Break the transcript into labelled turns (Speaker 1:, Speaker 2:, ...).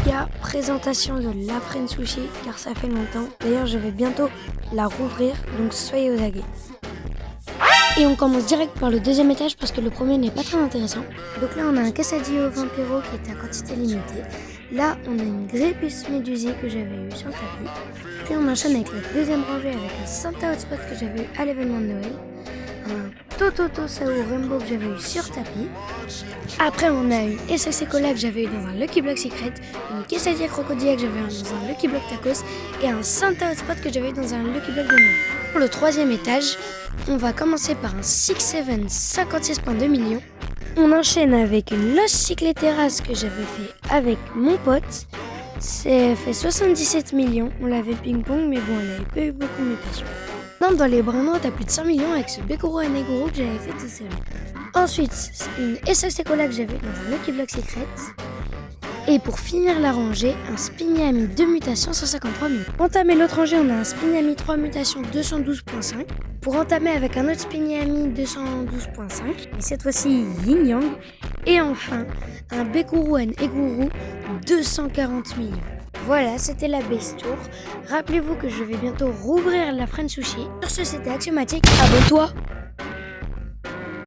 Speaker 1: méga présentation de la French Sushi car ça fait longtemps. D'ailleurs, je vais bientôt la rouvrir, donc soyez aux aguets. Et on commence direct par le deuxième étage parce que le premier n'est pas très intéressant. Donc là, on a un quesadillo vampiro qui est à quantité limitée. Là, on a une grille puce médusée que j'avais eu sur le tapis. Puis on enchaîne avec la deuxième rangée avec un Santa Hotspot que j'avais eu à l'événement de Noël. Un Tototo Sao Rainbow que j'avais eu sur tapis. Après, on a une SLC Cola que j'avais eu dans un Lucky Block Secret, une quesadilla crocodile que j'avais eu dans un Lucky Block Tacos et un Santa Hotspot que j'avais eu dans un Lucky Block de Noël. Pour le troisième étage, on va commencer par un 6-7 56.2 millions. On enchaîne avec une Los Chicleteras que j'avais fait avec mon pote. C'est fait 77 millions. On l'avait ping-pong, mais bon, elle n'avait pas eu beaucoup de mutations. Dans les bras noirs, t'as plus de 5 millions avec ce Bekoro et Negoro que j'avais fait tout seul. Ensuite, une SLC Cola que j'avais dans un Lucky Block Secret. Et pour finir la rangée, un Spignami 2 mutations 153 millions. Pour entamer l'autre rangée, on a un Spignami 3 mutations 212.5. Pour entamer avec un autre Spignami 212.5, et cette fois-ci Yin Yang. Et enfin, un Bekoro et Negoro 240 millions. Voilà, c'était la base tour. Rappelez-vous que je vais bientôt rouvrir la French Sushi. Sur ce, c'était Axiomatique. Abonne-toi!